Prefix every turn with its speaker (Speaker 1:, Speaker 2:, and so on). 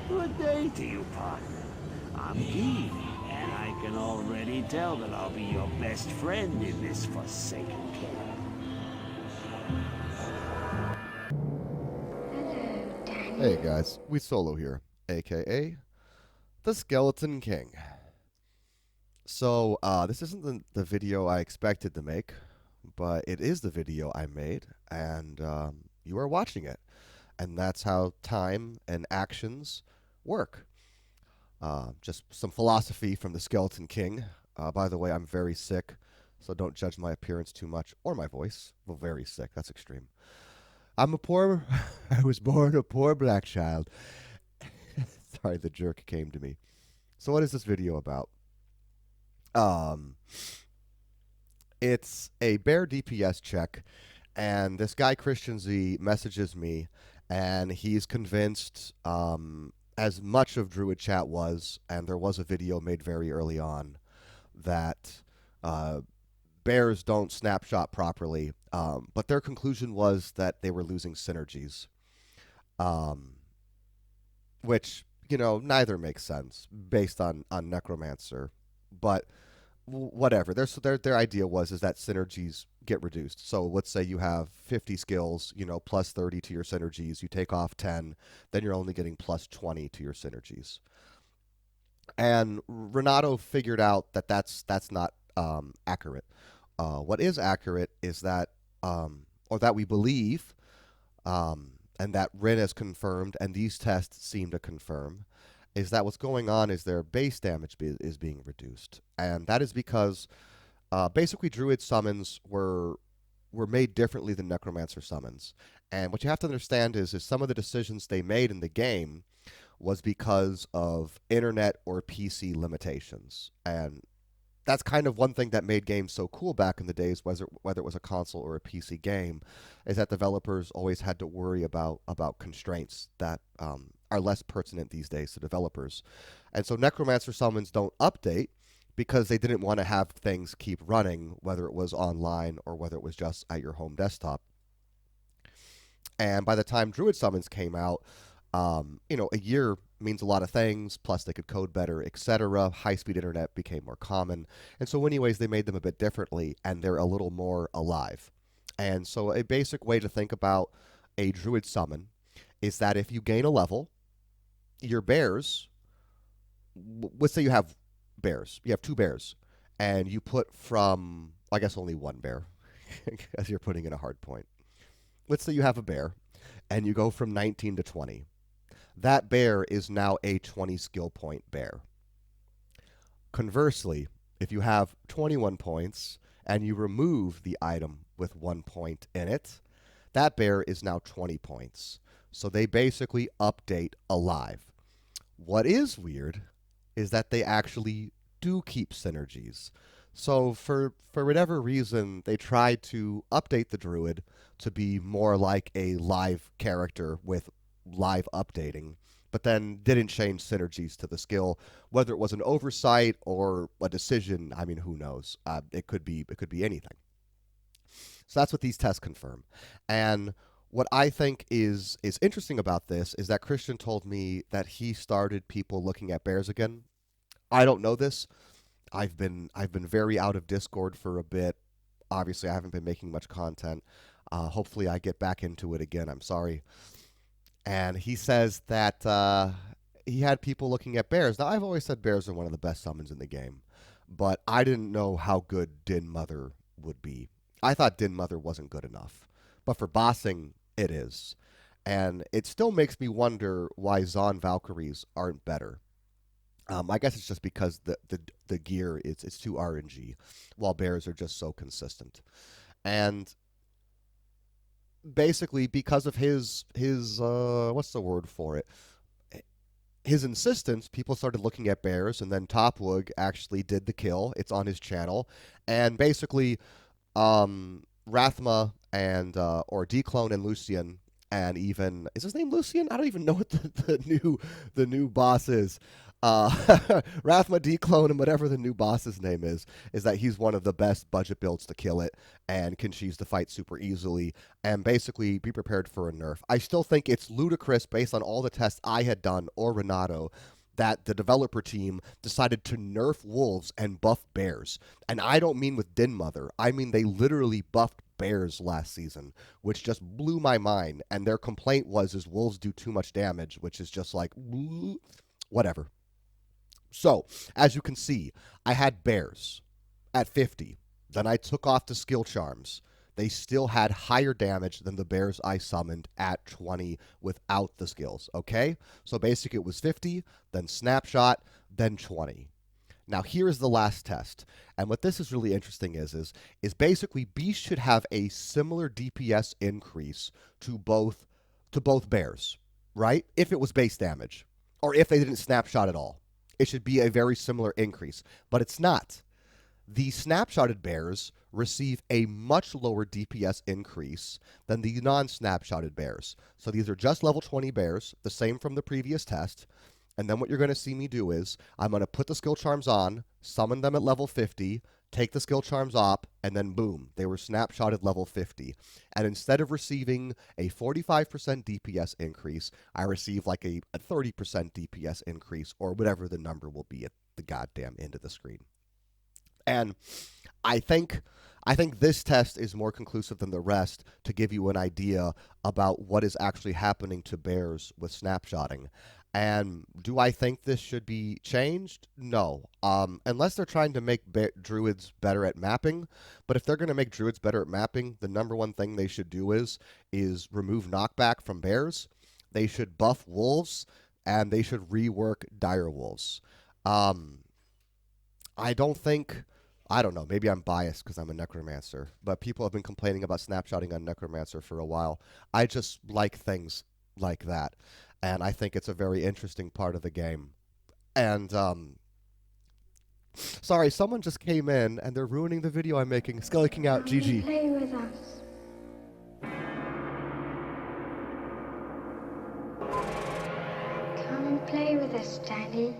Speaker 1: Good day to you, partner. I'm keen, and I can already tell that I'll be your best friend in this forsaken camp.
Speaker 2: Hey guys, we Solo here, aka the Skeleton King. So, this isn't the video I expected to make, but it is the video I made, and you are watching it. And that's how time and actions work. Just some philosophy from the Skeleton King. By the way, I'm very sick, so don't judge my appearance too much or my voice. Well, very sick, that's extreme. I was born a poor black child. Sorry, the jerk came to me. So what is this video about? Um, it's a bear DPS check, and this guy Christian Z messages me, and he's convinced, as much of Druid chat was, and there was a video made very early on, that bears don't snapshot properly. But their conclusion was that they were losing synergies, um, which neither makes sense based on Necromancer, but whatever. Their idea is that synergies get reduced. So let's say you have 50 skills, plus 30 to your synergies. You take off 10, then you're only getting plus 20 to your synergies. And Renato figured out that that's not accurate. What is accurate is that, or that we believe, and that Rin has confirmed, and these tests seem to confirm, is that what's going on is their base damage is being reduced, and that is because basically Druid summons were made differently than Necromancer summons, and what you have to understand is some of the decisions they made in the game was because of internet or PC limitations, and that's kind of one thing that made games so cool back in the days, whether it was a console or a PC game, is that developers always had to worry about constraints that are less pertinent these days to developers. And so Necromancer summons don't update because they didn't want to have things keep running, whether it was online or whether it was just at your home desktop. And by the time Druid summons came out, a year means a lot of things, plus they could code better, etc. High-speed internet became more common. And so anyways, they made them a bit differently, and they're a little more alive. And so a basic way to think about a Druid summon is that if you gain a level, your bears, let's say you have bears, you have 2 bears, and you put from, I guess only 1 bear, as you're putting in a hard point. Let's say you have a bear, and you go from 19 to 20. That bear is now a 20 skill point bear. Conversely, if you have 21 points and you remove the item with 1 point in it, that bear is now 20 points. So they basically update alive. What is weird is that they actually do keep synergies. So for whatever reason, they tried to update the Druid to be more like a live character with live updating, but then didn't change synergies to the skill. Whether it was an oversight or a decision, I mean, who knows? It could be anything. So that's what these tests confirm. And what I think is interesting about this is that Christian told me that he started people looking at bears again. I don't know this. I've been very out of Discord for a bit. Obviously, I haven't been making much content. Hopefully, I get back into it again. I'm sorry. And he says that he had people looking at bears. Now, I've always said bears are one of the best summons in the game, but I didn't know how good Din Mother would be. I thought Din Mother wasn't good enough, but for bossing, it is. And it still makes me wonder why Zon Valkyries aren't better. I guess it's just because the gear it's too RNG, while bears are just so consistent. And basically because of his what's the word for it? His insistence, people started looking at bears, and then Topwood actually did the kill. It's on his channel, and basically, Rathma and or Declone and Lucian, and even is his name Lucian? I don't even know what the new boss is. Rathma declone and whatever the new boss's name is that he's one of the best budget builds to kill it and can cheese the fight super easily and basically be prepared for a nerf. I still think it's ludicrous based on all the tests I had done or Renato that the developer team decided to nerf wolves and buff bears. And I don't mean with Din Mother. I mean they literally buffed bears last season, which just blew my mind. And their complaint is wolves do too much damage, which is just like, whatever. So, as you can see, I had bears at 50. Then I took off the skill charms. They still had higher damage than the bears I summoned at 20 without the skills, okay? So basically it was 50, then snapshot, then 20. Now here's the last test. And what this is really interesting is basically Beast should have a similar DPS increase to both bears, right? If it was base damage, or if they didn't snapshot at all. It should be a very similar increase, but it's not. The snapshotted bears receive a much lower DPS increase than the non-snapshotted bears. So these are just level 20 bears, the same from the previous test. And then what you're going to see me do is I'm going to put the skill charms on, summon them at level 50, take the skill charms off, and then boom, they were snapshotted level 50. And instead of receiving a 45% DPS increase, I receive like a 30% DPS increase or whatever the number will be at the goddamn end of the screen. And I think this test is more conclusive than the rest to give you an idea about what is actually happening to bears with snapshotting. And do I think this should be changed? No. Unless they're trying to make druids better at mapping. But if they're going to make druids better at mapping, the number one thing they should do is remove knockback from bears. They should buff wolves, and they should rework dire wolves. I don't know, maybe I'm biased because I'm a necromancer, but people have been complaining about snapshotting on necromancer for a while. I just like things like that, and I think it's a very interesting part of the game. And, sorry, someone just came in, and they're ruining the video I'm making. Skelly King out, GG.
Speaker 3: Play with us. Come and play with us, Daddy.